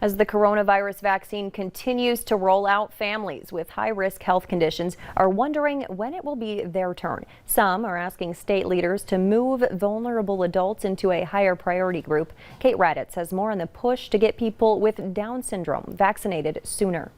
As the coronavirus vaccine continues to roll out, families with high-risk health conditions are wondering when it will be their turn. Some are asking state leaders to move vulnerable adults into a higher priority group. Kate Raditz has more on the push to get people with Down syndrome vaccinated sooner.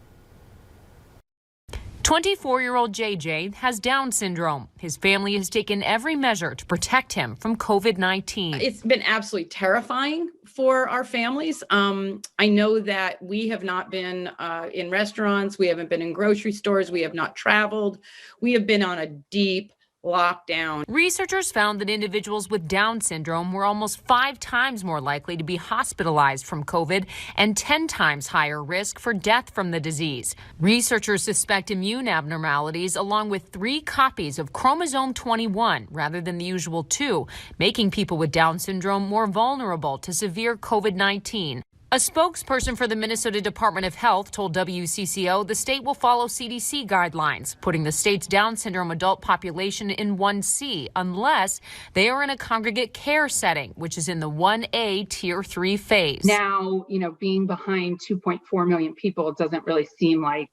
24-year-old JJ has Down syndrome. His family has taken every measure to protect him from COVID-19. It's been absolutely terrifying for our families. I know that we have not been in restaurants. We haven't been in grocery stores. We have not traveled. We have been on a deep lockdown. Researchers found that individuals with Down syndrome were almost 5 times more likely to be hospitalized from COVID and 10 times higher risk for death from the disease. Researchers suspect immune abnormalities along with 3 copies of chromosome 21 rather than the usual 2, making people with Down syndrome more vulnerable to severe COVID-19. A spokesperson for the Minnesota Department of Health told WCCO the state will follow CDC guidelines, putting the state's Down syndrome adult population in 1C unless they are in a congregate care setting, which is in the 1A Tier 3 phase. Now, being behind 2.4 million people doesn't really seem like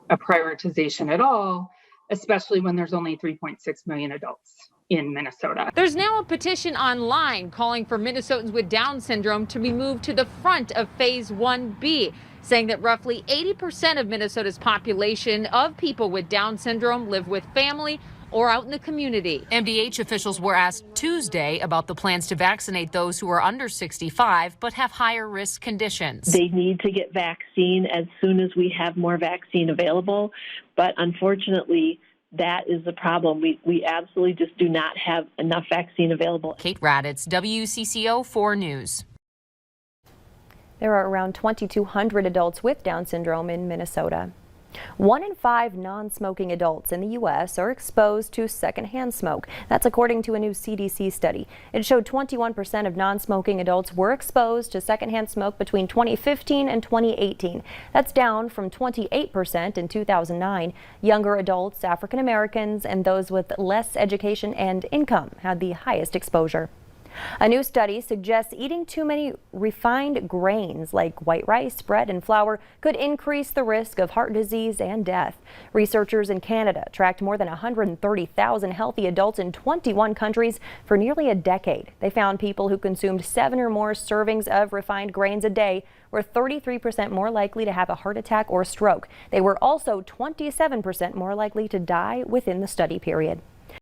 a prioritization at all, especially when there's only 3.6 million adults in Minnesota. There's now a petition online calling for Minnesotans with Down syndrome to be moved to the front of phase 1B, saying that roughly 80% of Minnesota's population of people with Down syndrome live with family or out in the community. MDH officials were asked Tuesday about the plans to vaccinate those who are under 65 but have higher risk conditions. They need to get vaccine as soon as we have more vaccine available, but unfortunately, that is the problem. We absolutely just do not have enough vaccine available. Kate Raditz, WCCO 4 News. There are around 2,200 adults with Down syndrome in Minnesota. 1 in 5 non-smoking adults in the U.S. are exposed to secondhand smoke. That's according to a new CDC study. It showed 21% of non-smoking adults were exposed to secondhand smoke between 2015 and 2018. That's down from 28% in 2009. Younger adults, African Americans, and those with less education and income had the highest exposure. A new study suggests eating too many refined grains like white rice, bread, and flour could increase the risk of heart disease and death. Researchers in Canada tracked more than 130,000 healthy adults in 21 countries for nearly a decade. They found people who consumed 7 or more servings of refined grains a day were 33% more likely to have a heart attack or stroke. They were also 27% more likely to die within the study period.